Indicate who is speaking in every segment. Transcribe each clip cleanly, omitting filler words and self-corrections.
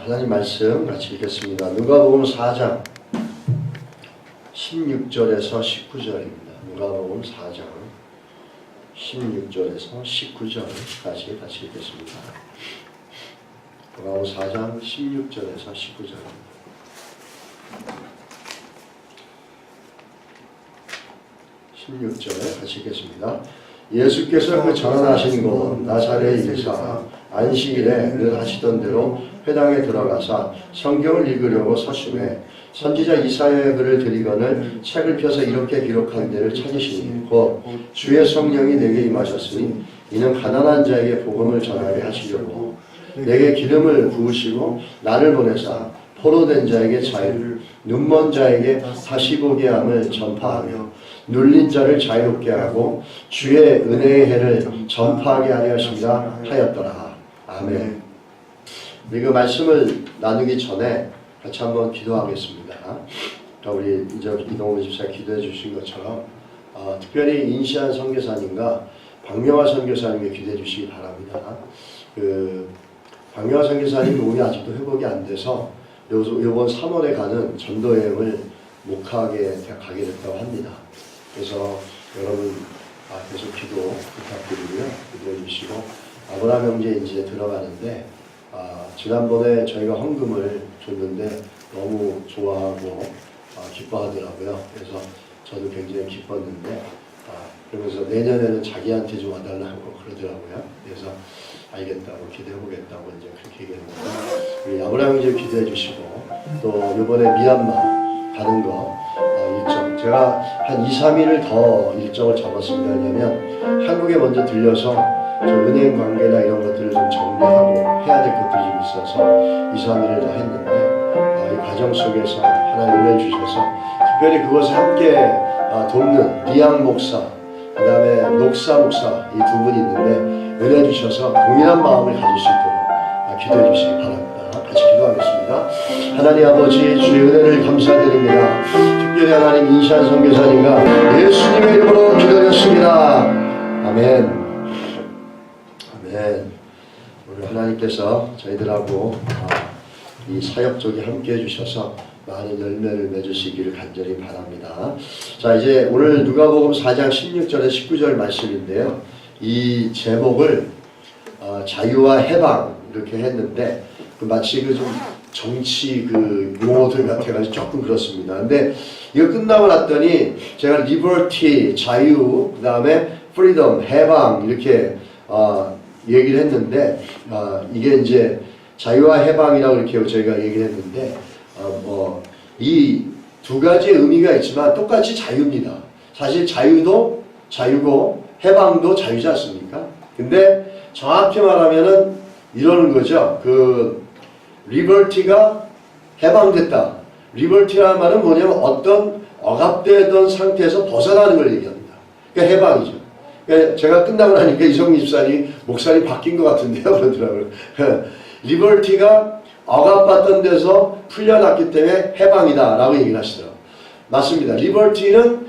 Speaker 1: 하나님 말씀 같이 읽겠습니다. 누가복음 4장 16절에서 19절입니다. 누가복음 4장 16절에서 19절까지 같이 읽겠습니다. 누가복음 4장 16절에서 19절입니다. 16절에 같이 읽겠습니다. 예수께서 그 전하신 곳 나사렛에 이르사 안식일에 늘 하시던 대로 회당에 들어가사 성경을 읽으려고 서심해 선지자 이사야의 글을 드리거늘 책을 펴서 이렇게 기록한 데를 찾으시니 곧 주의 성령이 내게 임하셨으니 이는 가난한 자에게 복음을 전하게 하시려고 내게 기름을 부으시고 나를 보내사 포로된 자에게 자유를 눈먼 자에게 다시 보게 함을 전파하며 눌린 자를 자유롭게 하고 주의 은혜의 해를 전파하게 하려 하신다 하였더라. 아멘. 우리 그 말씀을 나누기 전에 같이 한번 기도하겠습니다. 우리 이동훈 집사 기도해 주신 것처럼 특별히 인시안 선교사님과 박명화 선교사님께 기도해 주시기 바랍니다. 박명화 선교사님 몸이 아직도 회복이 안 돼서 이번 3월에 가는 전도 여행을 못 가게 됐다고 합니다. 그래서 여러분 계속 기도 부탁드리고요. 기도해 주시고 아브라함 형제 이제 들어가는데 지난번에 저희가 헌금을 줬는데 너무 좋아하고 기뻐하더라고요. 그래서 저도 굉장히 기뻤는데 그러면서 내년에는 자기한테 좀 와달라고 그러더라고요. 그래서 알겠다고 기도해보겠다고 이제 그렇게 얘기했는데 우리 아브라함 형제 기도해 주시고 또 이번에 미얀마 가는 거 일정 제가 한 2, 3일을 더 일정을 잡았습니다. 왜냐면 한국에 먼저 들려서 저 은행 관계나 이런 것들을 좀 정리하고 해야 될 것들이 좀 있어서 2, 3일을 더 했는데 이 과정 속에서 하나님 은혜 주셔서 특별히 그것을 함께 돕는 리앙 목사 그 다음에 녹사 목사 이 두 분이 있는데 은혜 주셔서 동일한 마음을 가질 수 있도록 기도해 주시기 바랍니다. 같이 기도하겠습니다. 하나님 아버지 주의 은혜를 감사드립니다. 특별히 하나님 인시안 선교사님과 예수님의 이름으로 기도드렸습니다. 아멘. 아멘. 오늘 하나님께서 저희들하고 이 사역적이 함께 해주셔서 많은 열매를 맺으시기를 간절히 바랍니다. 자, 이제 오늘 누가복음 4장 16절에 19절 말씀인데요. 이 제목을 자유와 해방 이렇게 했는데 마치 좀 정치 용어들 같아가지고 조금 그렇습니다. 근데 이거 끝나고 났더니 제가 리버티 자유 그 다음에 프리덤 해방 이렇게 얘기를 했는데 이게 이제 자유와 해방이라고 이렇게 저희가 얘기를 했는데 이 두 가지의 의미가 있지만 똑같이 자유입니다. 사실 자유도 자유고 해방도 자유지 않습니까? 근데 정확히 말하면은 이러는 거죠. 리버티가 해방됐다. 리버티라는 말은 뭐냐면 어떤 억압되던 상태에서 벗어나는 걸 얘기합니다. 그러니까 해방이죠. 그러니까 제가 끝나고 나니까 이성민 집사님 목사님 바뀐 것 같은데요. 그러더라고요. 리버티가 억압받던 데서 풀려났기 때문에 해방이다 라고 얘기를 하시더라고요. 맞습니다. 리버티는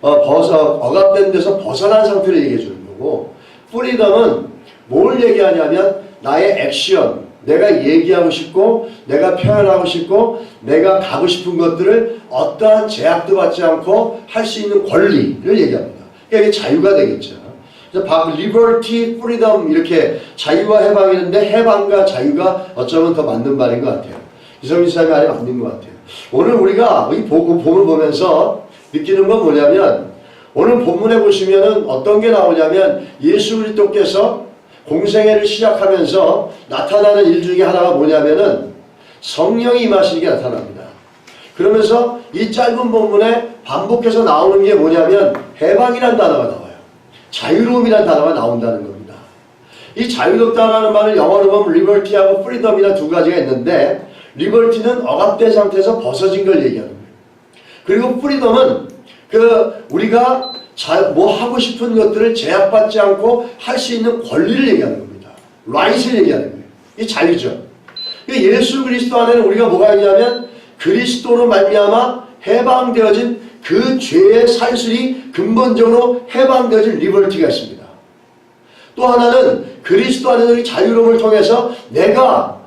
Speaker 1: 억압된 데서 벗어난 상태를 얘기해 주는 거고 프리덤은 뭘 얘기하냐면 나의 액션 내가 얘기하고 싶고 내가 표현하고 싶고 내가 가고 싶은 것들을 어떠한 제약도 받지 않고 할 수 있는 권리를 얘기합니다. 그러니까 이게 자유가 되겠죠. 그래서 liberty, freedom 이렇게 자유와 해방이 있는데 해방과 자유가 어쩌면 더 맞는 말인 것 같아요. 이성민 사람이 말이 맞는 것 같아요. 오늘 우리가 이 본을 보면서 느끼는 건 뭐냐면 오늘 본문에 보시면은 어떤 게 나오냐면 예수 그리스도께서 공생애를 시작하면서 나타나는 일 중에 하나가 뭐냐면은 성령이 임하시는 게 나타납니다. 그러면서 이 짧은 본문에 반복해서 나오는 게 뭐냐면 해방이라는 단어가 나와요. 자유로움이라는 단어가 나온다는 겁니다. 이 자유롭다라는 말을 영어로 보면 liberty하고 freedom이나 두 가지가 있는데 liberty는 억압된 상태에서 벗어진 걸 얘기하는 거예요. 그리고 freedom은 우리가 뭐 하고 싶은 것들을 제약받지 않고 할 수 있는 권리를 얘기하는 겁니다. right을 얘기하는 거예요. 이 자유죠. 예수 그리스도 안에는 우리가 뭐가 있냐면 그리스도로 말미암아 해방되어진 그 죄의 살술이 근본적으로 해방되어진 리버티가 있습니다. 또 하나는 그리스도 안에서 자유로움을 통해서 내가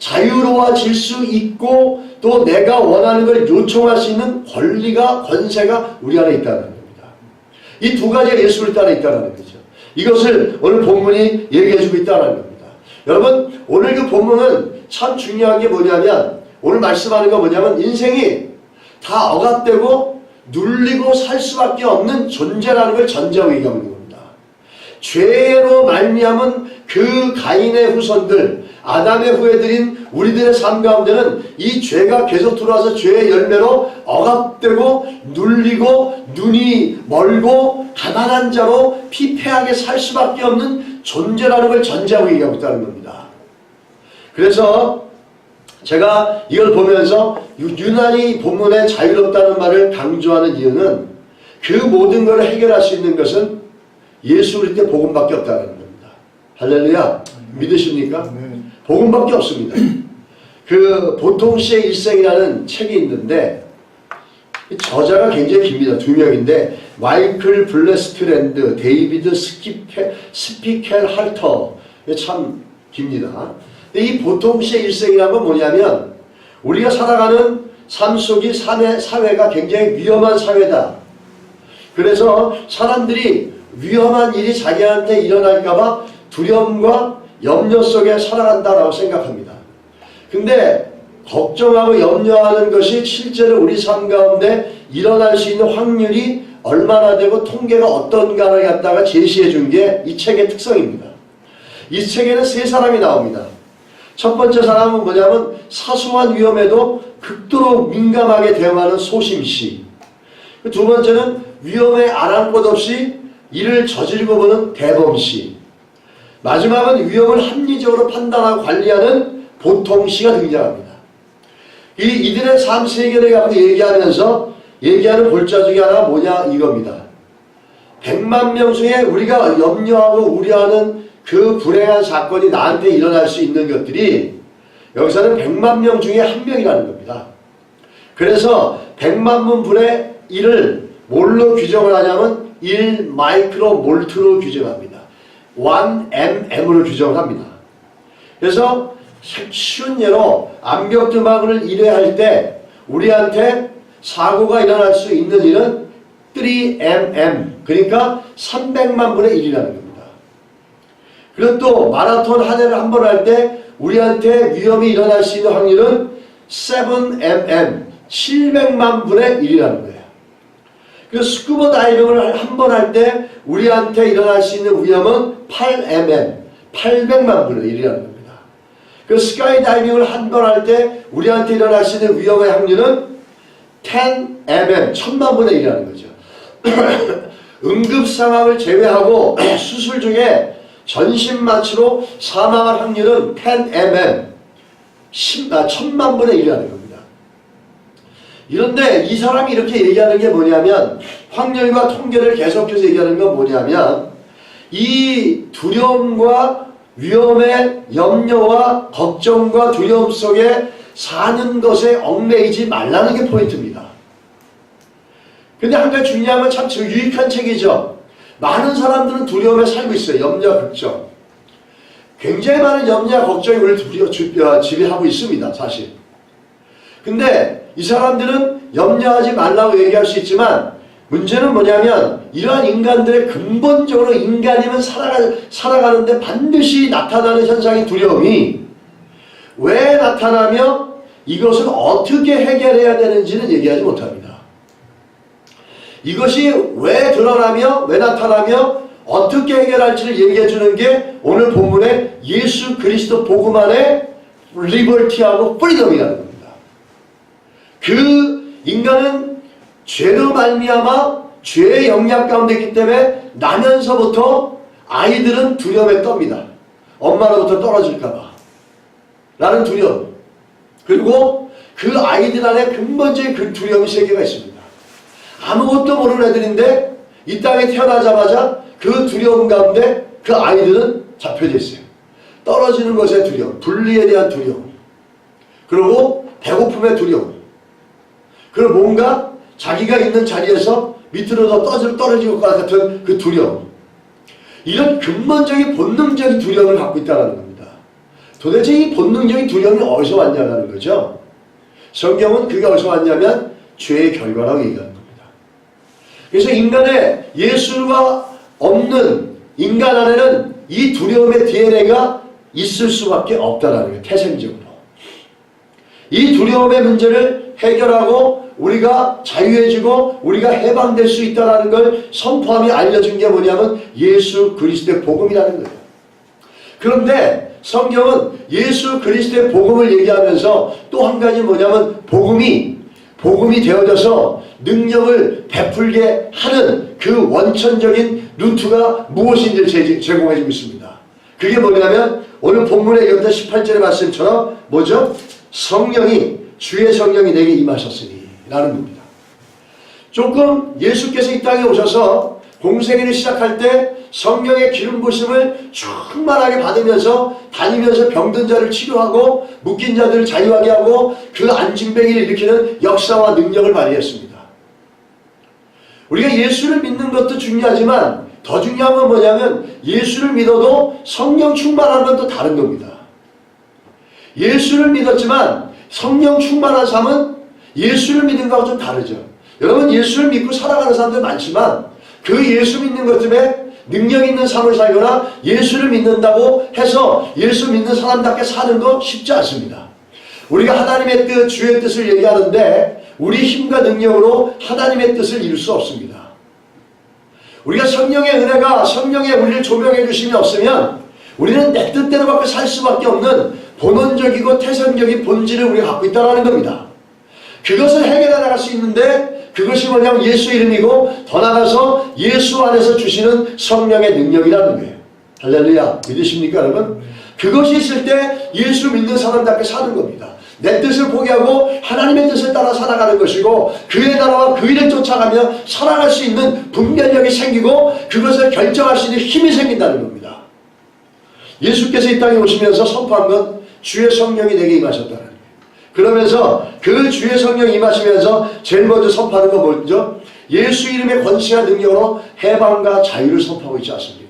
Speaker 1: 자유로워질 수 있고 또 내가 원하는 걸 요청할 수 있는 권리가 권세가 우리 안에 있다는 겁니다. 이 두 가지가 예수 그리스도 안에 있다는 거죠. 이것을 오늘 본문이 얘기해주고 있다는 겁니다. 여러분 오늘 그 본문은 참 중요한 게 뭐냐면 오늘 말씀하는 거 뭐냐면 인생이 다 억압되고 눌리고 살 수밖에 없는 존재라는 걸 전제하고 얘기하는 겁니다. 죄로 말미암은 그 가인의 후손들 아담의 후예들인 우리들의 삶 가운데는 이 죄가 계속 들어와서 죄의 열매로 억압되고 눌리고 눈이 멀고 가난한 자로 피폐하게 살 수밖에 없는 존재라는 걸 전제하고 얘기하고 있다는 겁니다. 그래서 제가 이걸 보면서 유난히 본문에 자유롭다는 말을 강조하는 이유는 그 모든 걸 해결할 수 있는 것은 예수 그리스도의 복음밖에 없다는 겁니다. 할렐루야. 믿으십니까? 복음밖에 없습니다. 그 보통시의 일생이라는 책이 있는데 저자가 굉장히 깁니다. 두 명인데 마이클 블레스트랜드, 데이비드 스피켈 할터 참 깁니다. 이 보통시의 일생이라는 건 뭐냐면 우리가 살아가는 삶 속이 사회가 굉장히 위험한 사회다. 그래서 사람들이 위험한 일이 자기한테 일어날까봐 두려움과 염려 속에 살아간다라고 생각합니다. 근데 걱정하고 염려하는 것이 실제로 우리 삶 가운데 일어날 수 있는 확률이 얼마나 되고 통계가 어떤가를 갖다가 제시해 준 게 이 책의 특성입니다. 이 책에는 세 사람이 나옵니다. 첫 번째 사람은 뭐냐면 사소한 위험에도 극도로 민감하게 대응하는 소심씨. 두 번째는 위험에 아랑곳 없이 이를 저지르고 보는 대범씨. 마지막은 위험을 합리적으로 판단하고 관리하는 보통씨가 등장합니다. 이들의 삶 세계를 갖고 얘기하면서 얘기하는 골자 중에 하나가 뭐냐 이겁니다. 100만 명 중에 우리가 염려하고 우려하는 그 불행한 사건이 나한테 일어날 수 있는 것들이 여기서는 100만 명 중에 한 명이라는 겁니다. 그래서 100만 분의 1을 뭘로 규정을 하냐면 1 마이크로 몰트로 규정합니다. 1mm로 규정합니다. 그래서 쉬운 예로 암벽두막을 1회 때 우리한테 사고가 일어날 수 있는 일은 3mm 그러니까 300만 분의 1이라는 겁니다. 그리고 또 마라톤 한 해를 한 번 할 때 우리한테 위험이 일어날 수 있는 확률은 7mm 700만 분의 1이라는 거예요. 그리고 스쿠버 다이빙을 한 번 할 때 우리한테 일어날 수 있는 위험은 8mm 800만 분의 1이라는 겁니다. 그 스카이 다이빙을 한 번 할 때 우리한테 일어날 수 있는 위험의 확률은 10mm 1000만 분의 1이라는 거죠. 응급 상황을 제외하고 수술 중에 전신마취로 사망할 확률은 10mm 1000만 분의 1이라는 겁니다. 이런데 이 사람이 이렇게 얘기하는 게 뭐냐면 확률과 통계를 계속해서 얘기하는 건 뭐냐면 이 두려움과 위험의 염려와 걱정과 두려움 속에 사는 것에 얽매이지 말라는 게 포인트입니다. 근데 한 가지 중요한 건 참 유익한 책이죠. 많은 사람들은 두려움에 살고 있어요. 염려, 걱정. 굉장히 많은 염려와 걱정이 우리를 지배하고 있습니다. 사실. 근데 이 사람들은 염려하지 말라고 얘기할 수 있지만 문제는 뭐냐면 이러한 인간들의 근본적으로 인간이면 살아가는데 반드시 나타나는 현상인 두려움이 왜 나타나며 이것을 어떻게 해결해야 되는지는 얘기하지 못합니다. 이것이 왜 드러나며 왜 나타나며 어떻게 해결할지를 얘기해 주는 게 오늘 본문의 예수 그리스도 복음 안에 리버티하고 프리덤이라는 겁니다. 그 인간은 죄로 말미암아 죄의 영향 가운데 있기 때문에 나면서부터 아이들은 두려움에 떱니다. 엄마로부터 떨어질까봐 라는 두려움. 그리고 그 아이들 안에 근본적인 그 두려움의 세계가 있습니다. 아무것도 모르는 애들인데 이 땅에 태어나자마자 그 두려움 가운데 그 아이들은 잡혀져 있어요. 떨어지는 것의 두려움, 분리에 대한 두려움, 그리고 배고픔의 두려움, 그리고 뭔가 자기가 있는 자리에서 밑으로 더 떨어질 것 같은 그 두려움. 이런 근본적인 본능적인 두려움을 갖고 있다는 겁니다. 도대체 이 본능적인 두려움이 어디서 왔냐는 거죠. 성경은 그게 어디서 왔냐면 죄의 결과라고 얘기하는 겁니다. 그래서 인간의 예수가 없는 인간 안에는 이 두려움의 DNA가 있을 수밖에 없다는 거예요. 태생적으로. 이 두려움의 문제를 해결하고 우리가 자유해지고 우리가 해방될 수 있다는 걸 선포함이 알려준 게 뭐냐면 예수 그리스도의 복음이라는 거예요. 그런데 성경은 예수 그리스도의 복음을 얘기하면서 또 한 가지 뭐냐면 복음이 되어져서 능력을 베풀게 하는 그 원천적인 루트가 무엇인지를 제공해주고 있습니다. 그게 뭐냐면 오늘 본문의 여기서 18절의 말씀처럼 뭐죠? 주의 성령이 내게 임하셨으니 라는 겁니다. 조금 예수께서 이 땅에 오셔서 공생애를 시작할 때 성령의 기름 부으심을 충만하게 받으면서 다니면서 병든 자를 치료하고 묶인 자들을 자유하게 하고 그 안진뱅이를 일으키는 역사와 능력을 발휘했습니다. 우리가 예수를 믿는 것도 중요하지만 더 중요한 건 뭐냐면 예수를 믿어도 성령 충만한 건 또 다른 겁니다. 예수를 믿었지만 성령 충만한 삶은 예수를 믿는 거하고 좀 다르죠. 여러분 예수를 믿고 살아가는 사람들 많지만 그 예수 믿는 것 때문에 능력 있는 삶을 살거나 예수를 믿는다고 해서 예수 믿는 사람답게 사는 거 쉽지 않습니다. 우리가 하나님의 뜻, 주의 뜻을 얘기하는데 우리 힘과 능력으로 하나님의 뜻을 이룰 수 없습니다. 우리가 성령의 은혜가 성령의 우리를 조명해 주심이 없으면 우리는 내 뜻대로밖에 살 수밖에 없는 본원적이고 태생적인 본질을 우리가 갖고 있다는 겁니다. 그것을 해결해 나갈 수 있는데 그것이 뭐냐면 예수 이름이고 더 나아가서 예수 안에서 주시는 성령의 능력이라는 거예요. 할렐루야. 믿으십니까 여러분? 그것이 있을 때 예수 믿는 사람답게 사는 겁니다. 내 뜻을 포기하고 하나님의 뜻을 따라 살아가는 것이고 그의 나라와 그 일을 쫓아가며 살아갈 수 있는 분별력이 생기고 그것을 결정할 수 있는 힘이 생긴다는 겁니다. 예수께서 이 땅에 오시면서 선포한 건 주의 성령이 내게 임하셨다는 거예요. 그러면서 그 주의 성령이 임하시면서 제일 먼저 선포하는 건 뭐죠? 예수 이름의 권세와 능력으로 해방과 자유를 선포하고 있지 않습니까?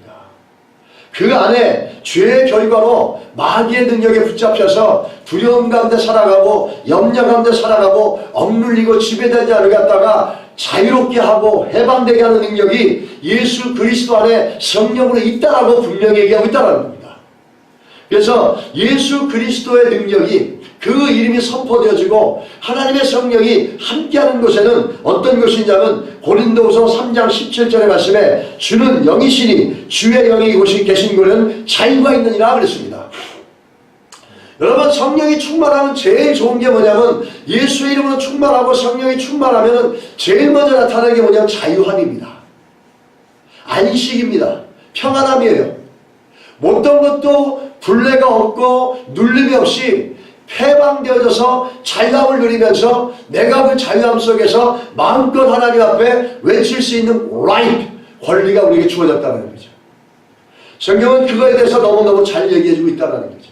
Speaker 1: 그 안에 죄의 결과로 마귀의 능력에 붙잡혀서 두려움 가운데 살아가고 염려 가운데 살아가고 억눌리고 지배되지 않으겠다가 자유롭게 하고 해방되게 하는 능력이 예수 그리스도 안에 성령으로 있다라고 분명히 얘기하고 있다는 겁니다. 그래서 예수 그리스도의 능력이 그 이름이 선포되어지고 하나님의 성령이 함께하는 곳에는 어떤 것이냐면 고린도후서 3장 17절의 말씀에 주는 영이시니 주의 영이 이곳에 계신 곳은 자유가 있느니라 그랬습니다. 여러분 성령이 충만하면 제일 좋은 게 뭐냐면 예수 이름으로 충만하고 성령이 충만하면 제일 먼저 나타나는 게 뭐냐면 자유함입니다. 안식입니다. 평안함이에요. 어떤 것도 불례가 없고 눌림이 없이 해방되어져서 자유함을 누리면서 내가 그 자유함 속에서 마음껏 하나님 앞에 외칠 수 있는 right, 권리가 우리에게 주어졌다는 거죠. 성경은 그거에 대해서 너무너무 잘 얘기해주고 있다는 거죠.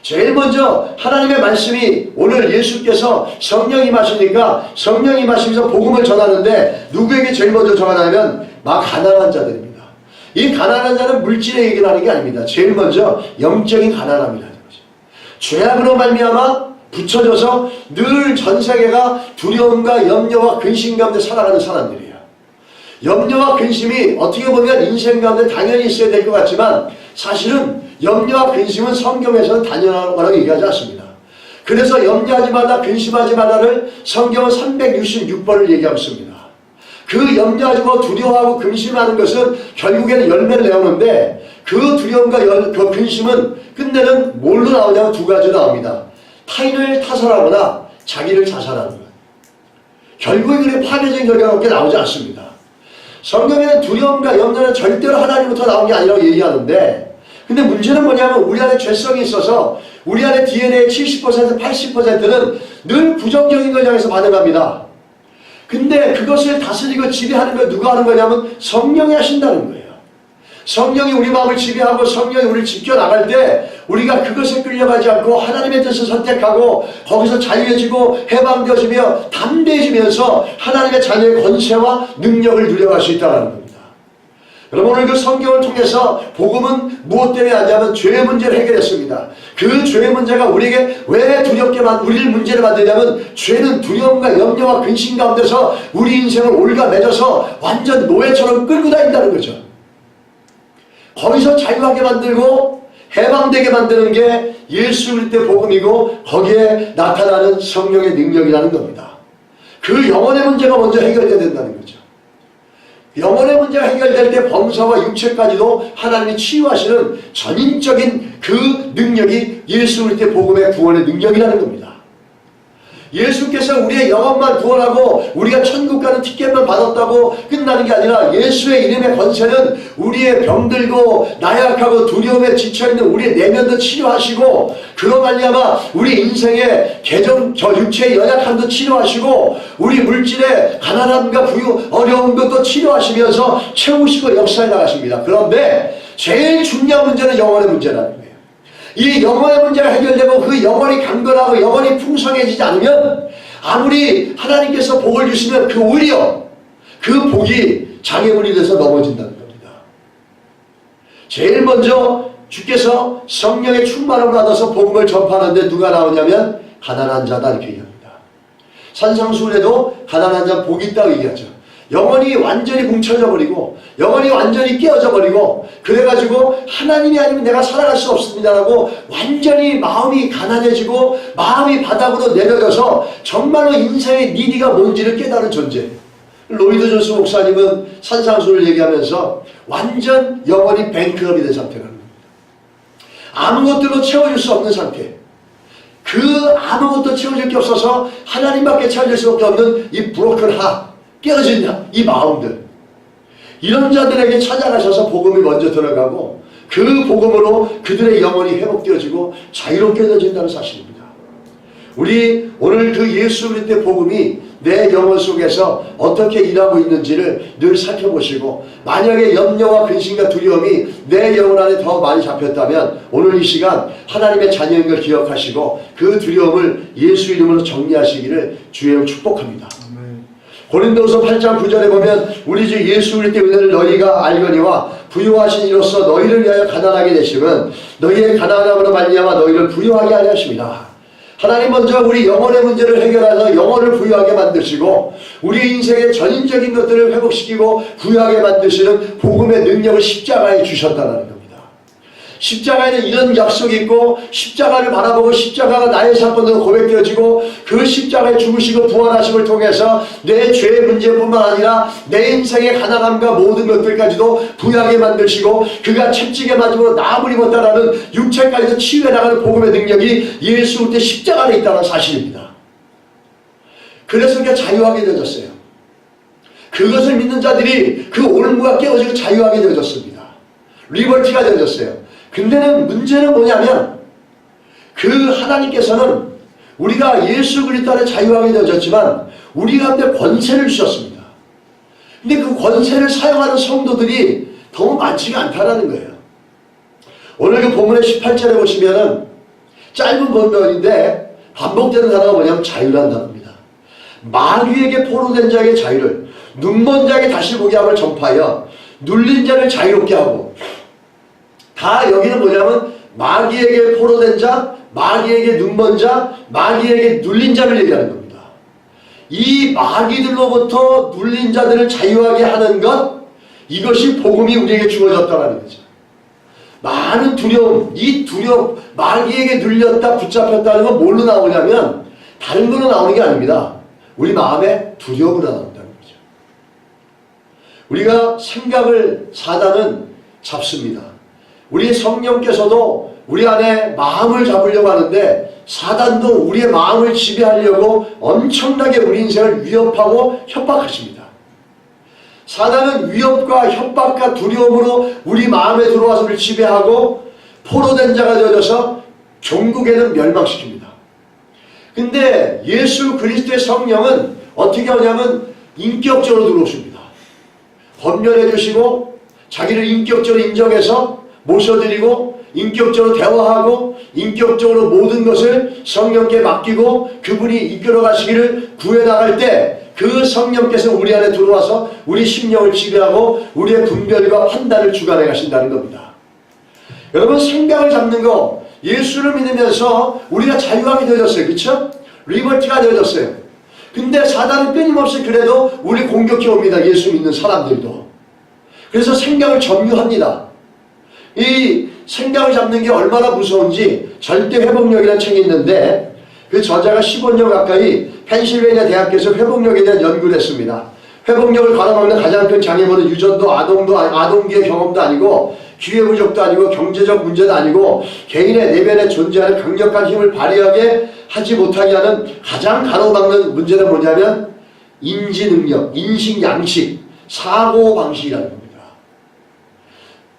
Speaker 1: 제일 먼저 하나님의 말씀이 오늘 예수께서 성령이 임하시니까 성령이 임하시면서 복음을 전하는데 누구에게 제일 먼저 전하냐면 가난한 자들입니다. 이 가난한 자는 물질의 얘기를 하는 게 아닙니다. 제일 먼저 영적인 가난함이라는 거죠. 죄악으로 말미암아 붙여져서 늘 전 세계가 두려움과 염려와 근심 가운데 살아가는 사람들이에요. 염려와 근심이 어떻게 보면 인생 가운데 당연히 있어야 될 것 같지만 사실은 염려와 근심은 성경에서는 당연한 거라고 얘기하지 않습니다. 그래서 염려하지 말라 근심하지 말라를 성경은 366번을 얘기하고 있습니다. 그 염려하고 두려워하고 근심하는 것은 결국에는 열매를 내오는데 그 두려움과 그 근심은 끝내는 뭘로 나오냐면 두 가지로 나옵니다. 타인을 타살하거나 자기를 자살하는 것. 결국에 그게 파괴적인 결과밖에 나오지 않습니다. 성경에는 두려움과 염려는 절대로 하나님부터 나온 게 아니라고 얘기하는데 근데 문제는 뭐냐면 우리 안에 죄성이 있어서 우리 안에 DNA의 70% 80%는 늘 부정적인 걸 향해서 반응합니다. 근데 그것을 다스리고 지배하는 걸 누가 하는 거냐면 성령이 하신다는 거예요. 성령이 우리 마음을 지배하고 성령이 우리를 지켜나갈 때 우리가 그것에 끌려가지 않고 하나님의 뜻을 선택하고 거기서 자유해지고 해방되어지며 담대해지면서 하나님의 자녀의 권세와 능력을 누려갈 수 있다는 겁니다. 여러분, 오늘 그 성경을 통해서 복음은 무엇 때문에 하냐면 죄의 문제를 해결했습니다. 그 죄의 문제가 우리에게 왜 두렵게 우리를 문제를 만드냐면, 죄는 두려움과 염려와 근심 가운데서 우리 인생을 올가매져서 완전 노예처럼 끌고 다닌다는 거죠. 거기서 자유하게 만들고 해방되게 만드는 게 예수 그리스도의 복음이고, 거기에 나타나는 성령의 능력이라는 겁니다. 그 영혼의 문제가 먼저 해결돼야 된다는 거죠. 영혼의 문제가 해결될 때 범사와 육체까지도 하나님이 치유하시는 전인적인 그 능력이 예수 그리스도의 복음의 구원의 능력이라는 겁니다. 예수께서 우리의 영혼만 구원하고 우리가 천국 가는 티켓만 받았다고 끝나는 게 아니라, 예수의 이름의 권세는 우리의 병들고 나약하고 두려움에 지쳐있는 우리의 내면도 치료하시고, 그로 말미암아 우리 인생의 육체의 연약함도 치료하시고, 우리 물질의 가난함과 부유 어려운 것도 치료하시면서 채우시고 역사해 나가십니다. 그런데 제일 중요한 문제는 영혼의 문제라는 거예요. 이 영혼의 문제가 해결되고 그 영혼이 강건하고 영혼이 풍성해지지 않으면, 아무리 하나님께서 복을 주시면 그 오히려 그 복이 장애물이 돼서 넘어진다는 겁니다. 제일 먼저 주께서 성령의 충만함을 받아서 복음을 전파하는데 누가 나오냐면 가난한 자다, 이렇게 얘기합니다. 산상수훈에도 가난한 자 복이 있다고 얘기하죠. 영혼이 완전히 뭉쳐져 버리고 영혼이 완전히 깨어져 버리고, 그래가지고 하나님이 아니면 내가 살아갈 수 없습니다라고 완전히 마음이 가난해지고 마음이 바닥으로 내려져서 정말로 인생의 니디가 뭔지를 깨달은 존재. 로이드 존스 목사님은 산상수를 얘기하면서 완전 영혼이 뱅크업이 된 상태라는 겁니다. 아무것들로 채워줄 수 없는 상태. 그 아무것도 채워줄 게 없어서 하나님밖에 채워줄 수밖에 없는 이 브로큰 하, 깨어진 이 마음들, 이런 자들에게 찾아가셔서 복음이 먼저 들어가고 그 복음으로 그들의 영혼이 회복되어지고 자유롭게져진다는 사실입니다. 우리 오늘 그 예수 그리스도의 복음이 내 영혼 속에서 어떻게 일하고 있는지를 늘 살펴보시고, 만약에 염려와 근심과 두려움이 내 영혼 안에 더 많이 잡혔다면 오늘 이 시간 하나님의 자녀인 걸 기억하시고 그 두려움을 예수 이름으로 정리하시기를 주의 이름으로 축복합니다. 고린도서 8장 9절에 보면, 우리 주 예수 그리스도의 은혜를 너희가 알거니와 부유하신 이로써 너희를 위하여 가난하게 되심은 너희의 가난함으로 말미암아 너희를 부유하게 하려 하십니다. 하나님 먼저 우리 영혼의 문제를 해결해서 영혼을 부유하게 만드시고, 우리 인생의 전인적인 것들을 회복시키고 부유하게 만드시는 복음의 능력을 십자가에 주셨다는 겁니다. 십자가에는 이런 약속이 있고, 십자가를 바라보고 십자가가 나의 사건으로 고백되어지고, 그 십자가에 죽으시고 부활하심을 통해서 내 죄의 문제뿐만 아니라 내 인생의 가난함과 모든 것들까지도 부유하게 만드시고, 그가 채찍에 맞음으로 나음을 입었다라는 육체까지도 치유해 나가는 복음의 능력이 예수 그리스도의 십자가 안에 있다는 사실입니다. 그래서 그가 자유하게 되어졌어요. 그것을 믿는 자들이 그 올무가 깨어지고 자유하게 되어졌습니다. 리버티가 되어졌어요. 근데는 문제는 뭐냐면, 그 하나님께서는 우리가 예수 그리스도 안에 자유하게 되어졌지만 우리 가운데 권세를 주셨습니다. 근데 그 권세를 사용하는 성도들이 너무 많지가 않다라는 거예요. 오늘 그 본문의 18절에 보시면은 짧은 본문인데 반복되는 단어가 뭐냐면 자유라는 단어입니다. 마귀에게 포로된 자에게 자유를, 눈먼 자에게 다시 보게 함을 전파하여 눌린 자를 자유롭게 하고, 다 여기는 뭐냐면 마귀에게 포로된 자, 마귀에게 눈먼 자, 마귀에게 눌린 자를 얘기하는 겁니다. 이 마귀들로부터 눌린 자들을 자유하게 하는 것, 이것이 복음이 우리에게 주어졌다는 거죠. 많은 두려움, 이 두려움, 마귀에게 눌렸다 붙잡혔다는 건 뭘로 나오냐면 다른 걸로 나오는 게 아닙니다. 우리 마음의 두려움으로 나온다는 거죠. 우리가 생각을 사단은 잡습니다. 우리 성령께서도 우리 안에 마음을 잡으려고 하는데, 사단도 우리의 마음을 지배하려고 엄청나게 우리 인생을 위협하고 협박하십니다. 사단은 위협과 협박과 두려움으로 우리 마음에 들어와서 우리를 지배하고 포로된 자가 되어져서 종국에는 멸망시킵니다. 근데 예수 그리스도의 성령은 어떻게 하냐면 인격적으로 들어오십니다. 법률해 주시고 자기를 인격적으로 인정해서 모셔드리고 인격적으로 대화하고 인격적으로 모든 것을 성령께 맡기고 그분이 이끌어 가시기를 구해 나갈 때, 그 성령께서 우리 안에 들어와서 우리 심령을 지배하고 우리의 분별과 판단을 주관해 가신다는 겁니다. 여러분, 생각을 잡는 거, 예수를 믿으면서 우리가 자유하게 되어졌어요. 그렇죠? 리버티가 되어졌어요. 근데 사단은 끊임없이 그래도 우리 공격해 옵니다. 예수 믿는 사람들도. 그래서 생각을 점유합니다. 이 생각을 잡는 게 얼마나 무서운지 절대 회복력이라는 책이 있는데 그 저자가 15년 가까이 펜실베이니아 대학교에서 회복력에 대한 연구를 했습니다. 회복력을 가로막는 가장 큰 장애물은 유전도 아동기의 경험도 아니고 기회 부족도 아니고 경제적 문제도 아니고 개인의 내면에 존재하는 강력한 힘을 발휘하게 하지 못하게 하는 가장 가로막는 문제는 뭐냐면 인지능력, 인식, 양식, 사고방식이라는 겁니다.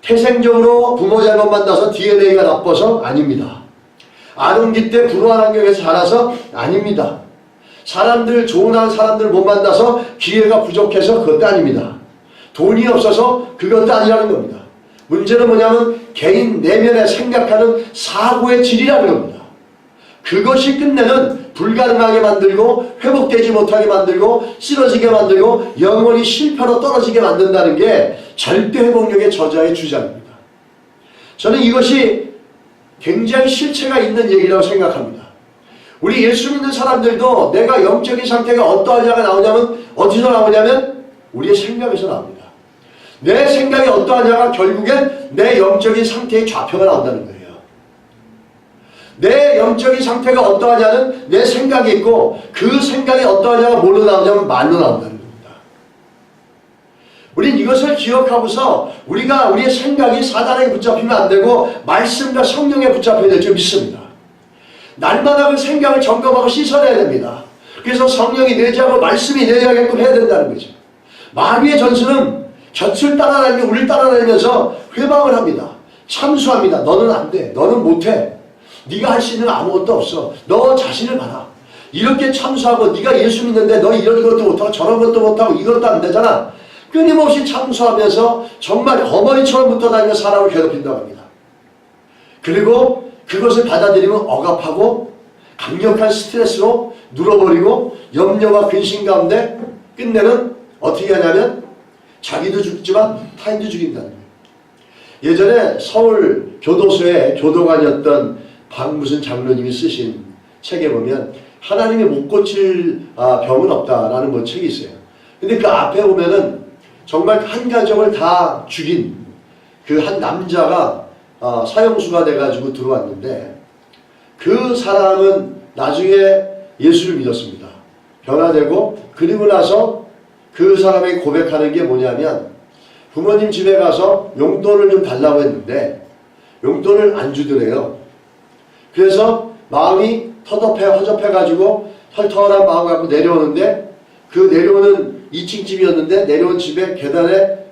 Speaker 1: 태생적으로 부모 잘못 만나서 DNA가 나빠서 아닙니다. 아동기 때 불우한 환경에서 자라서 아닙니다. 좋은 사람들 못 만나서 기회가 부족해서 그것도 아닙니다. 돈이 없어서 그것도 아니라는 겁니다. 문제는 뭐냐면 개인 내면에 생각하는 사고의 질이라는 겁니다. 그것이 끝내는 불가능하게 만들고 회복되지 못하게 만들고 쓰러지게 만들고 영원히 실패로 떨어지게 만든다는 게 절대 회복력의 저자의 주장입니다. 저는 이것이 굉장히 실체가 있는 얘기라고 생각합니다. 우리 예수 믿는 사람들도 내가 영적인 상태가 어떠하냐가 나오냐면 어디서 나오냐면 우리의 생각에서 나옵니다. 내 생각이 어떠하냐가 결국엔 내 영적인 상태의 좌표가 나온다는 거예요. 내 영적인 상태가 어떠하냐는 내 생각이 있고 그 생각이 어떠하냐가 뭘로 나오냐면 말로 나온다는 겁니다. 우린 이것을 기억하고서 우리가 우리의 생각이 사단에게 붙잡히면 안 되고 말씀과 성령에 붙잡혀야 될 줄 믿습니다. 날마다 그 생각을 점검하고 씻어내야 됩니다. 그래서 성령이 내재하고 말씀이 내재하게끔 해야 된다는 거죠. 마귀의 전술은 곁을 따라다니며 우리를 따라다니면서 회방을 합니다. 참수합니다. 너는 안 돼. 너는 못해. 네가 할 수 있는 아무것도 없어. 너 자신을 봐라. 이렇게 참수하고 네가 예수 믿는데 너 이런 것도 못하고 저런 것도 못하고 이것도 안 되잖아. 끊임없이 참수하면서 정말 어머니처럼 붙어다니며 사람을 괴롭힌다고 합니다. 그리고 그것을 받아들이면 억압하고 강력한 스트레스로 눌어버리고 염려와 근심 가운데 끝내는 어떻게 하냐면 자기도 죽지만 타인도 죽인다는 거예요. 예전에 서울 교도소의 교도관이었던 박무슨 장로님이 쓰신 책에 보면 하나님이 못 고칠 병은 없다라는 뭐 책이 있어요. 근데 그 앞에 보면은 정말 한 가정을 다 죽인 그 한 남자가 사형수가 돼가지고 들어왔는데 그 사람은 나중에 예수를 믿었습니다. 변화되고 그리고 나서 그 사람에게 고백하는 게 뭐냐면 부모님 집에 가서 용돈을 좀 달라고 했는데 용돈을 안 주더래요. 그래서 마음이 허접해가지고 털털한 마음 갖고 내려오는데 그 내려오는 2층 집이었는데 내려온 집에 계단에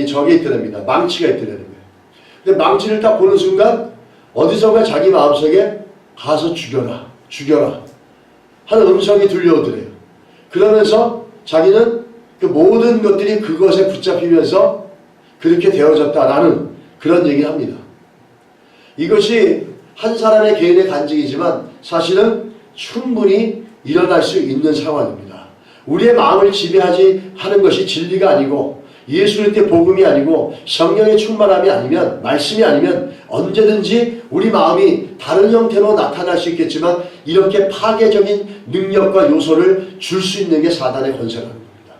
Speaker 1: 저게 있더랍니다. 망치가 있더라는 거예요. 근데 망치를 딱 보는 순간 어디선가 자기 마음속에 가서 죽여라 하는 음성이 들려오더래요. 그러면서 자기는 그 모든 것들이 그것에 붙잡히면서 그렇게 되어졌다라는 그런 얘기를 합니다. 이것이 한 사람의 개인의 간증이지만 사실은 충분히 일어날 수 있는 상황입니다. 우리의 마음을 지배하지 하는 것이 진리가 아니고 예수 그리스도의 복음이 아니고 성령의 충만함이 아니면 말씀이 아니면 언제든지 우리 마음이 다른 형태로 나타날 수 있겠지만 이렇게 파괴적인 능력과 요소를 줄 수 있는 게 사단의 권세라는 겁니다.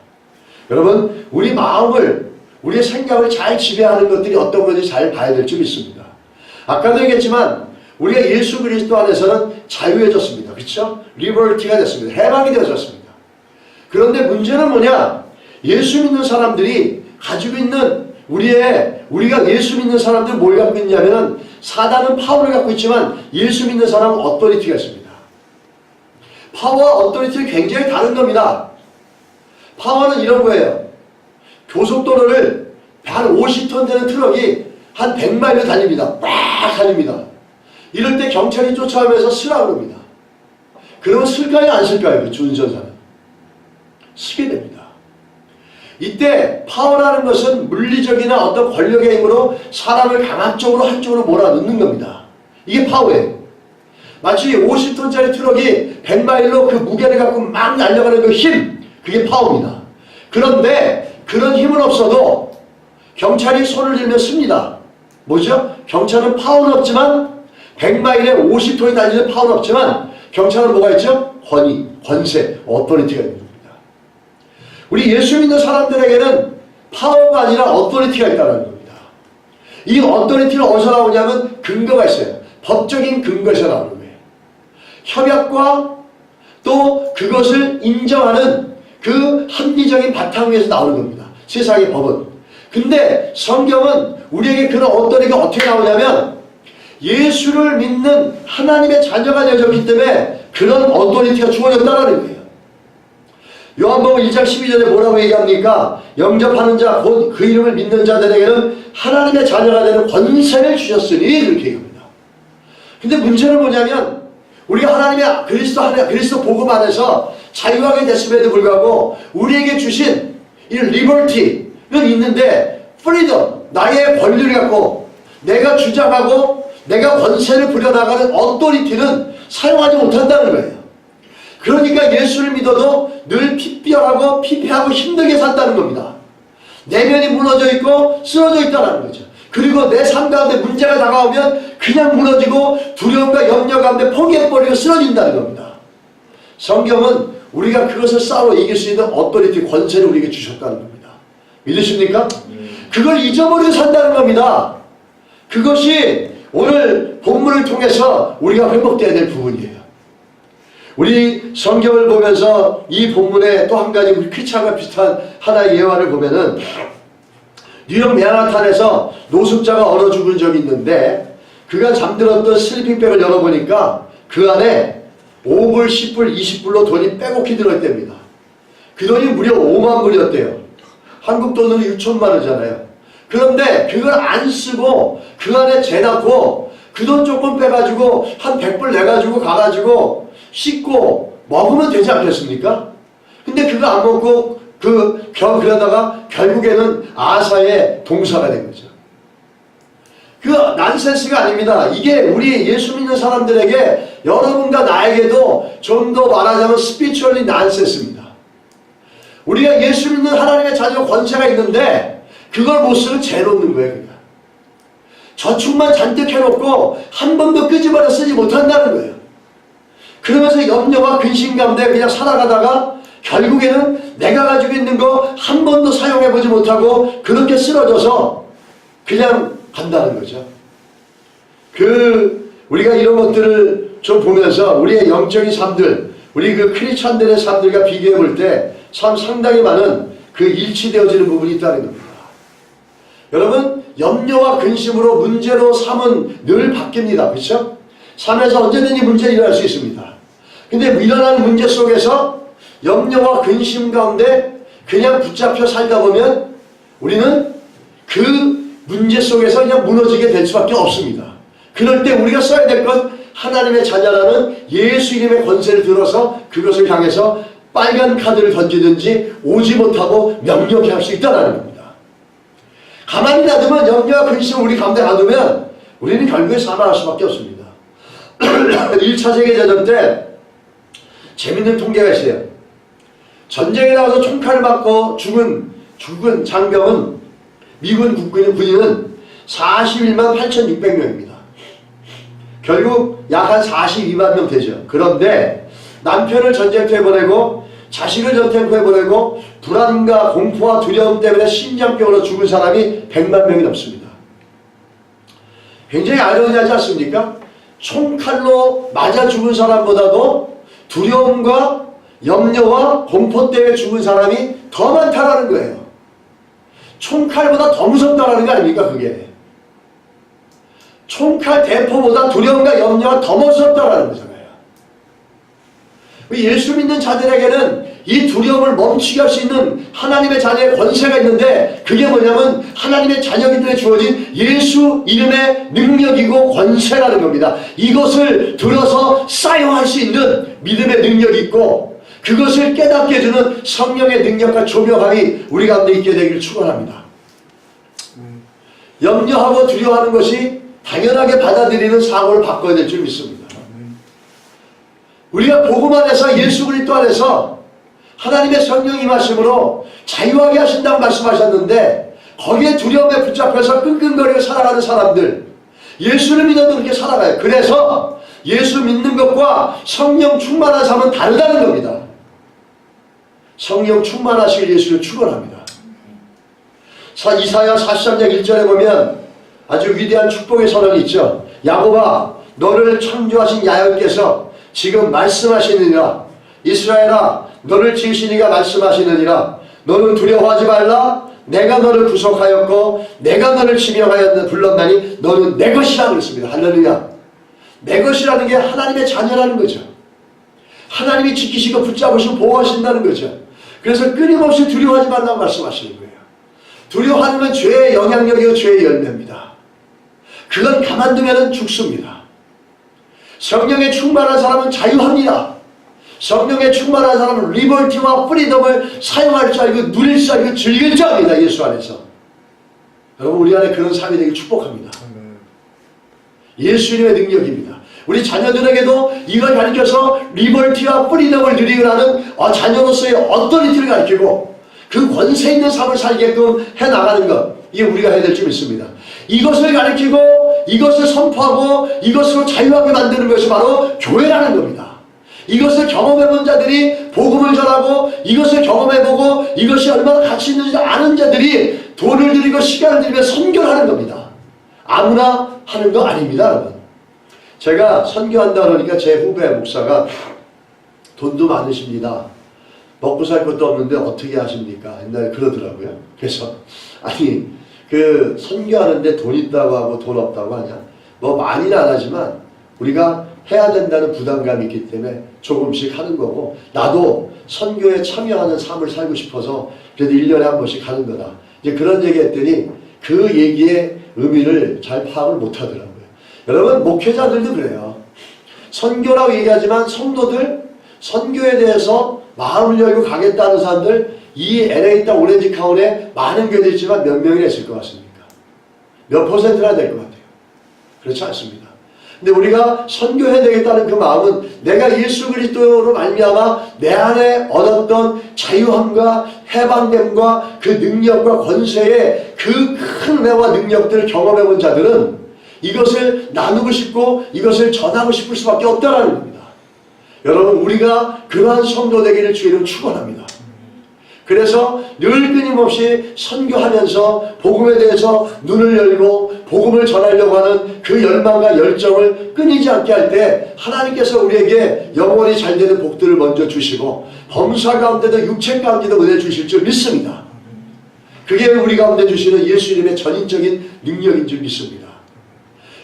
Speaker 1: 여러분, 우리 마음을 우리의 생각을 잘 지배하는 것들이 어떤 건지 잘 봐야 될 줄 믿습니다. 아까도 얘기했지만 우리가 예수 그리스도 안에서는 자유해졌습니다. 그렇죠? 리버티가 됐습니다. 해방이 되어졌습니다. 그런데 문제는 뭐냐? 예수 믿는 사람들이 가지고 있는 우리가 예수 믿는 사람들 뭘 갖고 있냐면 사단은 파워를 갖고 있지만 예수 믿는 사람은 어토리티가 있습니다. 파워와 어토리티는 굉장히 다른 겁니다. 파워는 이런 거예요. 고속도로를 한 50톤 되는 트럭이 한 100마일을 달립니다. 빡 달립니다. 이럴 때 경찰이 쫓아오면서 쓰라 그럽니다. 그러면 쓸까요? 안 쓸까요? 그 운전사는 쓰게 됩니다. 이때 파워라는 것은 물리적이나 어떤 권력의 힘으로 사람을 강압적으로 한쪽으로 몰아넣는 겁니다. 이게 파워예요. 마치 50톤짜리 트럭이 100마일로 그 무게를 갖고 막 날려가는 그 힘, 그게 파워입니다. 그런데 그런 힘은 없어도 경찰이 손을 들면 씁니다. 뭐죠? 경찰은 파워는 없지만 100마일에 50톤이 달리는 파워는 없지만 경찰은 뭐가 있죠? 권위, 권세, 어토리티가 있는 겁니다. 우리 예수 믿는 사람들에게는 파워가 아니라 어토리티가 있다는 겁니다. 이 어토리티는 어디서 나오냐면 근거가 있어요. 법적인 근거에서 나오는 거예요. 협약과 또 그것을 인정하는 그 합리적인 바탕 위에서 나오는 겁니다. 세상의 법은. 근데 성경은 우리에게 그런 어토리티가 어떻게 나오냐면 예수를 믿는 하나님의 자녀가 되어졌기 때문에 그런 어토리티가 주어졌다는 거예요. 요한복음 1장 12절에 뭐라고 얘기합니까? 영접하는 자 곧 그 이름을 믿는 자들에게는 하나님의 자녀가 되는 권세를 주셨으니 그렇게 얘기합니다. 근데 문제는 뭐냐면 우리가 하나님의 그리스도 복음 안에서 자유하게 됐음에도 불구하고 우리에게 주신 이 리버티는 있는데 프리덤, 나의 권리를 갖고 내가 주장하고 내가 권세를 부려나가는 어토리티는 사용하지 못한다는 거예요. 그러니까 예수를 믿어도 늘 핏뼈하고 피폐하고 힘들게 산다는 겁니다. 내면이 무너져 있고 쓰러져 있다는 거죠. 그리고 내 삶 가운데 문제가 다가오면 그냥 무너지고 두려움과 염려 가운데 포기해버리고 쓰러진다는 겁니다. 성경은 우리가 그것을 싸워 이길 수 있는 어토리티, 권세를 우리에게 주셨다는 겁니다. 믿으십니까? 그걸 잊어버리고 산다는 겁니다. 그것이 오늘 본문을 통해서 우리가 회복되어야 될 부분이에요. 우리 성경을 보면서 이 본문에 또 한 가지 우리 퀴차가 비슷한 하나의 예화를 보면은 뉴욕 맨하탄에서 노숙자가 얼어 죽은 적이 있는데 그가 잠들었던 슬리핑백을 열어보니까 그 안에 5불, 10불, 20불로 돈이 빼곡히 들어있답니다. 그 돈이 무려 5만 불이었대요. 한국 돈으로 6천만 원이잖아요. 그런데 그걸 안 쓰고 그 안에 재놓고 그 돈 조금 빼가지고 한 100불 내가지고 가가지고 씻고 먹으면 되지 않겠습니까? 근데 그거 안 먹고 그러다가 결국에는 아사의 동사가 된 거죠. 그 난센스가 아닙니다. 이게 우리 예수 믿는 사람들에게 여러분과 나에게도 좀 더 말하자면 스피추얼리 난센스입니다. 우리가 예수 믿는 하나님의 자녀 권세가 있는데 그걸 못 쓰고 재놓는 거예요. 그냥. 저축만 잔뜩 해놓고 한 번도 끄집어내 쓰지 못한다는 거예요. 그러면서 염려와 근심 가운데 그냥 살아가다가 결국에는 내가 가지고 있는 거 한 번도 사용해보지 못하고 그렇게 쓰러져서 그냥 간다는 거죠. 우리가 이런 것들을 좀 보면서 우리의 영적인 삶들, 우리 그 크리스찬들의 삶들과 비교해 볼 때 참 상당히 많은 그 일치되어지는 부분이 있다는 겁니다. 여러분, 염려와 근심으로 문제로 삶은 늘 바뀝니다. 그렇죠? 삶에서 언제든지 문제가 일어날 수 있습니다. 근데 일어나는 문제 속에서 염려와 근심 가운데 그냥 붙잡혀 살다 보면 우리는 그 문제 속에서 그냥 무너지게 될 수밖에 없습니다. 그럴 때 우리가 써야 될 건 하나님의 자녀라는 예수 이름의 권세를 들어서 그것을 향해서 빨간 카드를 던지든지 오지 못하고 명령케 할 수 있다는 겁니다. 가만히 놔두면 염려와 근심을 우리 가운데 놔두면 우리는 결국에 사망할 수밖에 없습니다. 1차 세계대전 때 재밌는 통계가 있어요. 전쟁에 나가서 총칼을 맞고 죽은 장병은 미군 군인은 41만 8,600명입니다. 결국 약 한 42만 명 되죠. 그런데 남편을 전쟁터에 보내고 자식을 전쟁터에 보내고 불안과 공포와 두려움 때문에 심장병으로 죽은 사람이 100만 명이 넘습니다. 굉장히 아이러니하지 않습니까? 총칼로 맞아 죽은 사람보다도 두려움과 염려와 공포 때문에 죽은 사람이 더 많다라는 거예요. 총칼보다 더 무섭다라는 거 아닙니까, 그게? 총칼 대포보다 두려움과 염려가 더 무섭다라는 거잖아요. 예수 믿는 자들에게는 이 두려움을 멈추게 할 수 있는 하나님의 자녀의 권세가 있는데 그게 뭐냐면 하나님의 자녀들에게 주어진 예수 이름의 능력이고 권세라는 겁니다. 이것을 들어서 사용할 수 있는 믿음의 능력이 있고 그것을 깨닫게 해주는 성령의 능력과 조명함이 우리 가운데 있게 되기를 축원합니다. 염려하고 두려워하는 것이 당연하게 받아들이는 사고를 바꿔야 될 줄 믿습니다. 우리가 복음 안에서 예수 그리스도 안에서 하나님의 성령 임하심으로 자유하게 하신다고 말씀하셨는데 거기에 두려움에 붙잡혀서 끙끙거리고 살아가는 사람들, 예수를 믿어도 그렇게 살아가요. 그래서 예수 믿는 것과 성령 충만한 삶은 다르다는 겁니다. 성령 충만하시길 예수를 축원합니다. 이사야 43장 1절에 보면 아주 위대한 축복의 선언이 있죠. 야곱아, 너를 창조하신 야훼께서 지금 말씀하시느니라. 이스라엘아, 너를 지으신 이가 말씀하시느니라. 너는 두려워하지 말라. 내가 너를 구속하였고 내가 너를 지명하여 불렀나니 너는 내 것이라 그랬습니다. 할렐루야. 내 것이라는 게 하나님의 자녀라는 거죠. 하나님이 지키시고 붙잡으시고 보호하신다는 거죠. 그래서 끊임없이 두려워하지 말라고 말씀하시는 거예요. 두려워하는 건 죄의 영향력이고 죄의 열매입니다. 그건 가만두면 죽습니다. 성령에 충만한 사람은 자유합니다. 성령에 충만한 사람은 리버티와 프리덤을 사용할 줄 알고 누릴 줄 알고 즐길 줄 압니다. 예수 안에서. 여러분, 우리 안에 그런 삶이 되길 축복합니다. 예수님의 능력입니다. 우리 자녀들에게도 이걸 가르쳐서 리버티와 프리덤을 누리라는 자녀로서의 어떠리티를 가르치고 그 권세 있는 삶을 살게끔 해나가는 것, 이게 우리가 해야 될 줄 믿습니다. 이것을 가르치고 이것을 선포하고 이것으로 자유하게 만드는 것이 바로 교회라는 겁니다. 이것을 경험해본 자들이 복음을 전하고 이것을 경험해보고 이것이 얼마나 가치 있는지 아는 자들이 돈을 들이고 시간을 들이며 선교를 하는 겁니다. 아무나 하는 거 아닙니다, 여러분. 제가 선교한다 그러니까 제 후배 목사가 돈도 많으십니다. 먹고 살 것도 없는데 어떻게 하십니까? 옛날에 그러더라고요. 그래서 아니 그 선교하는데 돈 있다고 하고 돈 없다고 하냐? 뭐 많이는 안 하지만 우리가 해야 된다는 부담감이 있기 때문에 조금씩 하는 거고, 나도 선교에 참여하는 삶을 살고 싶어서 그래도 1년에 한 번씩 하는 거다. 이제 그런 얘기 했더니 그 얘기의 의미를 잘 파악을 못 하더라고요. 여러분, 목회자들도 그래요. 선교라고 얘기하지만 성도들, 선교에 대해서 마음을 열고 가겠다는 사람들, 이 LA 땅 오렌지 카운티에 많은 교회들이 있지만 몇 명이나 있을 것 같습니까? 몇 퍼센트나 될 것 같아요? 그렇지 않습니다. 근데 우리가 선교해야 되겠다는 그 마음은 내가 예수 그리스도로 말미암아 내 안에 얻었던 자유함과 해방됨과 그 능력과 권세의 그 큰 은혜와 능력들을 경험해 본 자들은 이것을 나누고 싶고 이것을 전하고 싶을 수밖에 없다는 겁니다. 여러분, 우리가 그러한 성도 되기를 주의로 축원합니다. 그래서 늘 끊임없이 선교하면서 복음에 대해서 눈을 열고 복음을 전하려고 하는 그 열망과 열정을 끊이지 않게 할 때 하나님께서 우리에게 영원히 잘 되는 복들을 먼저 주시고 범사 가운데도 육체 가운데도 은혜 주실 줄 믿습니다. 그게 우리 가운데 주시는 예수님의 전인적인 능력인 줄 믿습니다.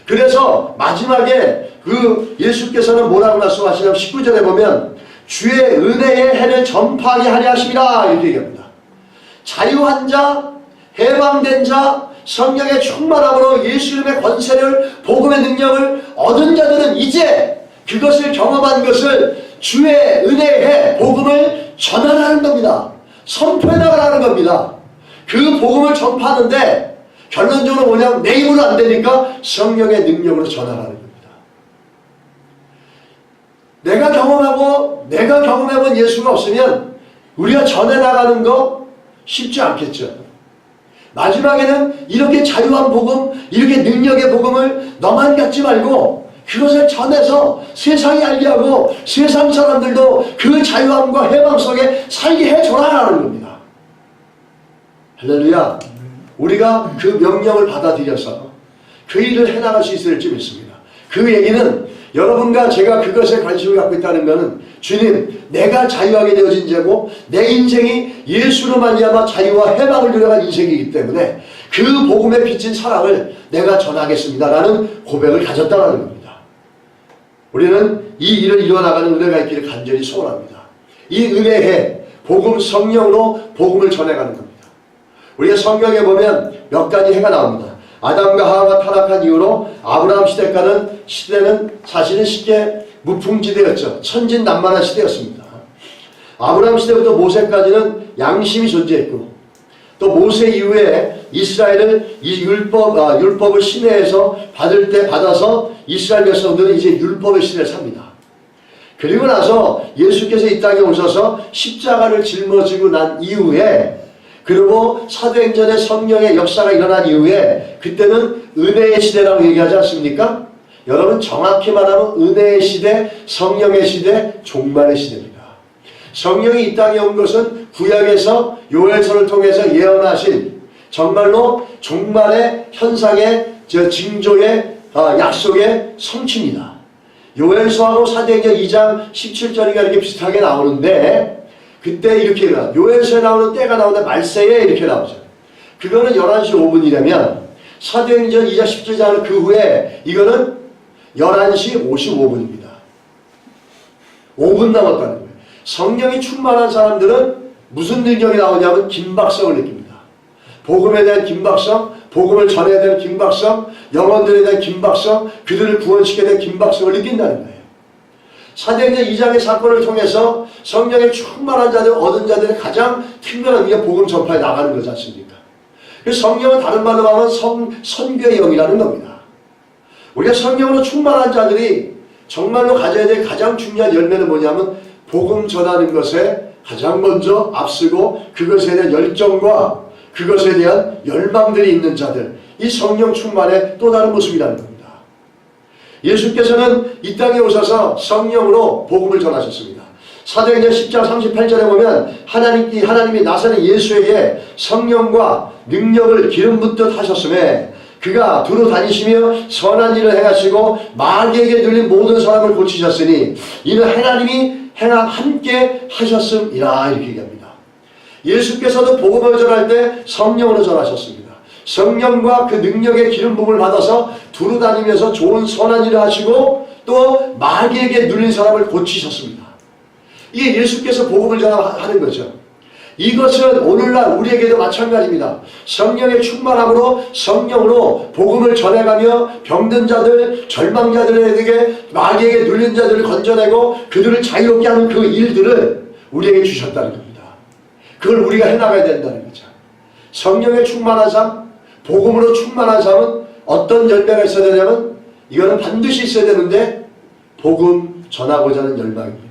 Speaker 1: 그래서 마지막에 그 예수께서는 뭐라고 말씀하시냐면 19절에 보면 주의 은혜의 해를 전파하게 하려 하심이라 이렇게 얘기합니다. 자유한 자, 해방된 자, 성령의 충만함으로 예수님의 권세를, 복음의 능력을 얻은 자들은 이제 그것을 경험한 것을 주의 은혜의 해, 복음을 전하라는 겁니다. 선포해 나가라는 겁니다. 그 복음을 전파하는데 결론적으로 뭐냐면 내 힘으로 안 되니까 성령의 능력으로 전하라는 겁니다. 내가 경험하고 내가 경험해본 예수가 없으면 우리가 전해나가는 거 쉽지 않겠죠. 마지막에는 이렇게 자유한 복음, 이렇게 능력의 복음을 너만 갖지 말고 그것을 전해서 세상이 알게 하고 세상 사람들도 그 자유함과 해방 속에 살게 해줘라라는 겁니다. 할렐루야. 우리가 그 명령을 받아들여서 그 일을 해나갈 수 있을지 믿습니다. 그 얘기는 여러분과 제가 그것에 관심을 갖고 있다는 것은 주님, 내가 자유하게 되어진 자고 내 인생이 예수로 말미암아 자유와 해방을 누려간 인생이기 때문에 그 복음에 비친 사랑을 내가 전하겠습니다라는 고백을 가졌다는 겁니다. 우리는 이 일을 이뤄나가는 은혜가 있기를 간절히 소원합니다. 이 은혜에 복음 성령으로 복음을 전해가는 겁니다. 우리가 성경에 보면 몇 가지 해가 나옵니다. 아담과 하와가 타락한 이후로 아브라함 시대는 사실은 쉽게 무풍지대였죠. 천진난만한 시대였습니다. 아브라함 시대부터 모세까지는 양심이 존재했고, 또 모세 이후에 이스라엘은 이 율법을 시내에서 받을 때 받아서 이스라엘 백성들은 이제 율법의 시대를 삽니다. 그리고 나서 예수께서 이 땅에 오셔서 십자가를 짊어지고 난 이후에, 그리고 사도행전의 성령의 역사가 일어난 이후에, 그때는 은혜의 시대라고 얘기하지 않습니까? 여러분, 정확히 말하면 은혜의 시대, 성령의 시대, 종말의 시대입니다. 성령이 이 땅에 온 것은 구약에서 요엘서를 통해서 예언하신 정말로 종말의 현상의 징조의 약속의 성취입니다. 요엘서하고 사도행전 2장 17절이가 이렇게 비슷하게 나오는데, 그때 이렇게 요엘서에 나오는 때가 나오는데 말세에 이렇게 나오죠. 그거는 11시 5분이라면 사도행전 2장 17절은 그 후에 이거는 11시 55분입니다. 5분 남았다는 거예요. 성령이 충만한 사람들은 무슨 능력이 나오냐면 긴박성을 느낍니다. 복음에 대한 긴박성, 복음을 전해야 되는 긴박성, 영혼들에 대한 긴박성, 그들을 구원시켜야 되는 긴박성을 느낀다는 거예요. 사도행전 2장의 사건을 통해서 성령의 충만한 자들, 얻은 자들의 가장 특별한 게 복음 전파에 나가는 거지 않습니까? 그래서 성령은 다른 말로 하면 선교의 영이라는 겁니다. 우리가 성령으로 충만한 자들이 정말로 가져야 될 가장 중요한 열매는 뭐냐면 복음 전하는 것에 가장 먼저 앞서고 그것에 대한 열정과 그것에 대한 열망들이 있는 자들, 이 성령 충만의 또 다른 모습이라는 겁니다. 예수께서는 이 땅에 오셔서 성령으로 복음을 전하셨습니다. 사도행전 10장 38절에 보면 하나님이 나사렛 예수에게 성령과 능력을 기름 붓듯 하셨음에 그가 두루 다니시며 선한 일을 행하시고 마귀에게 눌린 모든 사람을 고치셨으니 이는 하나님이 함께 하셨음이라, 이렇게 얘기합니다. 예수께서도 복음을 전할 때 성령으로 전하셨습니다. 성령과 그 능력의 기름 부음을 받아서 두루 다니면서 좋은 선한 일을 하시고 또 마귀에게 눌린 사람을 고치셨습니다. 이게 예수께서 복음을 전하는 거죠. 이것은 오늘날 우리에게도 마찬가지입니다. 성령의 충만함으로 성령으로 복음을 전해가며 병든 자들, 절망자들에게 마귀에게 눌린 자들을 건져내고 그들을 자유롭게 하는 그 일들을 우리에게 주셨다는 겁니다. 그걸 우리가 해나가야 된다는 거죠. 성령의 충만한 삶, 복음으로 충만한 삶은 어떤 열매가 있어야 되냐면 이거는 반드시 있어야 되는데 복음 전하고자 하는 열망입니다.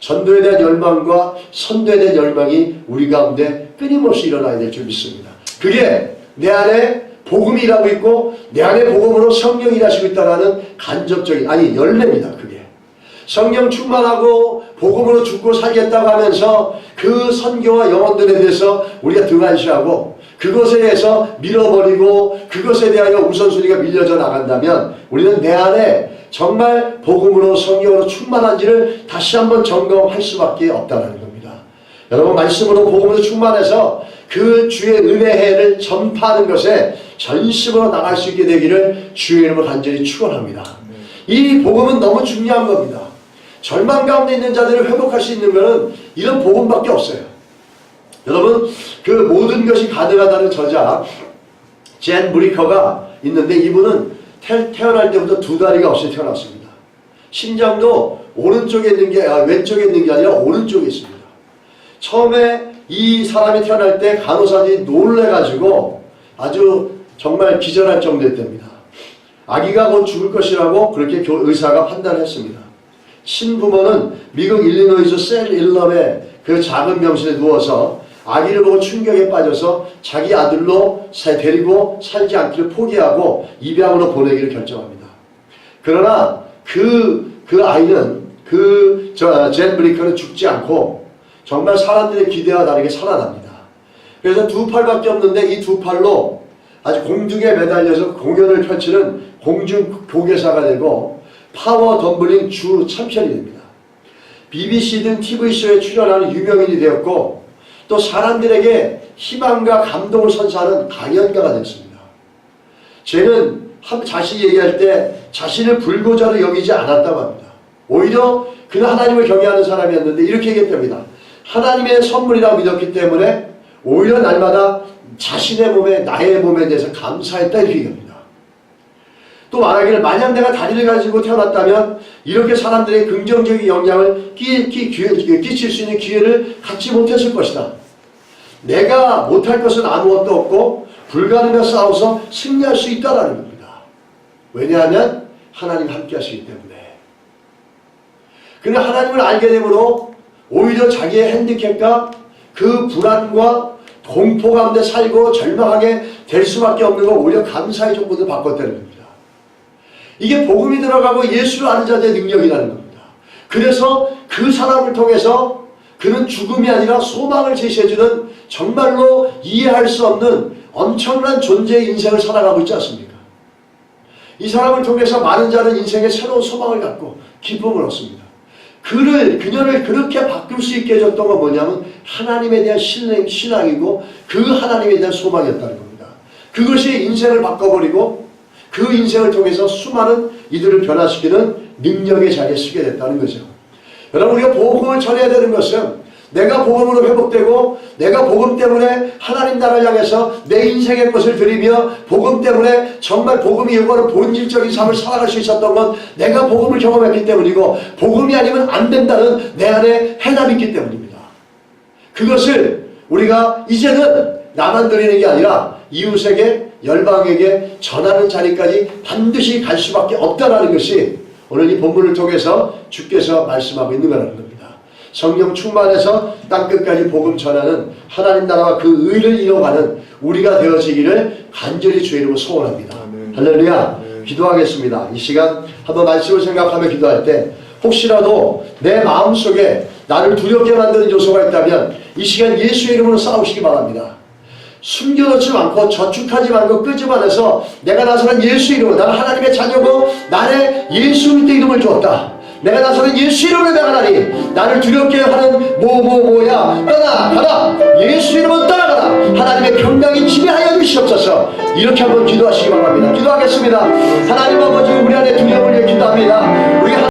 Speaker 1: 전도에 대한 열망과 선도에 대한 열망이 우리 가운데 끊임없이 일어나야 될 줄 믿습니다. 그게 내 안에 복음이 일하고 있고 내 안에 복음으로 성령이 일하시고 있다는 간접적인, 열매입니다. 그게 성령 충만하고 복음으로 죽고 살겠다고 하면서 그 선교와 영혼들에 대해서 우리가 등한시하고 그것에 대해서 밀어버리고 그것에 대하여 우선순위가 밀려져 나간다면 우리는 내 안에 정말 복음으로 성령으로 충만한지를 다시 한번 점검할 수밖에 없다는 겁니다. 여러분, 말씀으로 복음으로 충만해서 그 주의 은혜를 전파하는 것에 전심으로 나갈 수 있게 되기를 주의 이름으로 간절히 축원합니다. 이 복음은 너무 중요한 겁니다. 절망 가운데 있는 자들을 회복할 수 있는 것은 이런 복음밖에 없어요. 여러분, 그 모든 것이 가능하다는 저자 젠 브리커가 있는데 이분은 태어날 때부터 두 다리가 없이 태어났습니다. 심장도 오른쪽에 있는 게 왼쪽에 있는 게 아니라 오른쪽에 있습니다. 처음에 이 사람이 태어날 때 간호사들이 놀래가지고 아주 정말 기절할 정도였답니다. 아기가 곧 죽을 것이라고 그렇게 의사가 판단했습니다. 친부모는 미국 일리노이주 셀 일럼의 그 작은 병실에 누워서 아기를 보고 충격에 빠져서 자기 아들로 데리고 살지 않기를 포기하고 입양으로 보내기를 결정합니다. 그러나 그 아이는 젠 브리커는 죽지 않고 정말 사람들의 기대와 다르게 살아납니다. 그래서 두 팔밖에 없는데 이 두 팔로 아주 공중에 매달려서 공연을 펼치는 공중 교계사가 되고 파워 덤블링 주 챔피언이 됩니다. BBC 등 TV쇼에 출연하는 유명인이 되었고 또 사람들에게 희망과 감동을 선사하는 강연가가 됐습니다. 쟤는 자신이 얘기할 때 자신을 불구자로 여기지 않았다고 합니다. 오히려 그는 하나님을 경외하는 사람이었는데 이렇게 얘기했답니다. 하나님의 선물이라고 믿었기 때문에 오히려 날마다 자신의 몸에, 나의 몸에 대해서 감사했다, 이렇게 얘기합니다. 또 말하기를 만약 내가 다리를 가지고 태어났다면 이렇게 사람들의 긍정적인 영향을 끼칠 수 있는 기회를 갖지 못했을 것이다. 내가 못할 것은 아무것도 없고 불가능한 싸워서 승리할 수 있다라는 겁니다. 왜냐하면 하나님 함께 하시기 때문에. 그는 하나님을 알게 되므로 오히려 자기의 핸디캡과 그 불안과 공포 가운데 살고 절망하게 될 수밖에 없는 걸 오히려 감사의 조건을 바꿨다는 겁니다. 이게 복음이 들어가고 예수를 아는 자들의 능력이라는 겁니다. 그래서 그 사람을 통해서 그는 죽음이 아니라 소망을 제시해주는 정말로 이해할 수 없는 엄청난 존재의 인생을 살아가고 있지 않습니까? 이 사람을 통해서 많은 자는 인생에 새로운 소망을 갖고 기쁨을 얻습니다. 그녀를 그렇게 바꿀 수 있게 해줬던 건 뭐냐면 하나님에 대한 신앙이고 그 하나님에 대한 소망이었다는 겁니다. 그것이 인생을 바꿔버리고 그 인생을 통해서 수많은 이들을 변화시키는 능력의 자리에 서게 됐다는 거죠. 여러분, 우리가 복음을 전해야 되는 것은 내가 복음으로 회복되고 내가 복음 때문에 하나님 나라를 향해서 내 인생의 것을 드리며 복음 때문에 정말 복음이 요구하는 본질적인 삶을 살아갈 수 있었던 건 내가 복음을 경험했기 때문이고 복음이 아니면 안 된다는 내 안에 해답이 있기 때문입니다. 그것을 우리가 이제는 나만 드리는 게 아니라 이웃에게 열방에게 전하는 자리까지 반드시 갈 수밖에 없다는 것이 오늘 이 본문을 통해서 주께서 말씀하고 있는 거라는 겁니다. 성령 충만해서 땅끝까지 복음 전하는 하나님 나라와 그 의를 이뤄가는 우리가 되어지기를 간절히 주의 이름으로 소원합니다. 아멘. 할렐루야. 아멘. 기도하겠습니다. 이 시간 한번 말씀을 생각하며 기도할 때 혹시라도 내 마음속에 나를 두렵게 만드는 요소가 있다면 이 시간 예수의 이름으로 싸우시기 바랍니다. 숨겨놓지 않고 저축하지 말고 끄집어내서 내가 나서는 예수 이름으로 나는 하나님의 자녀고 나의 예수 그리스도 이름을 주었다. 내가 나서는 예수 이름으로 나가나니 나를 두렵게 하는 뭐야 떠나가라. 예수 이름은 떠나가라. 하나님의 평강이 지배하여 주시옵소서. 이렇게 한번 기도하시기 바랍니다. 기도하겠습니다. 하나님 아버지, 우리 안에 두려움을 위해 기도합니다. 우리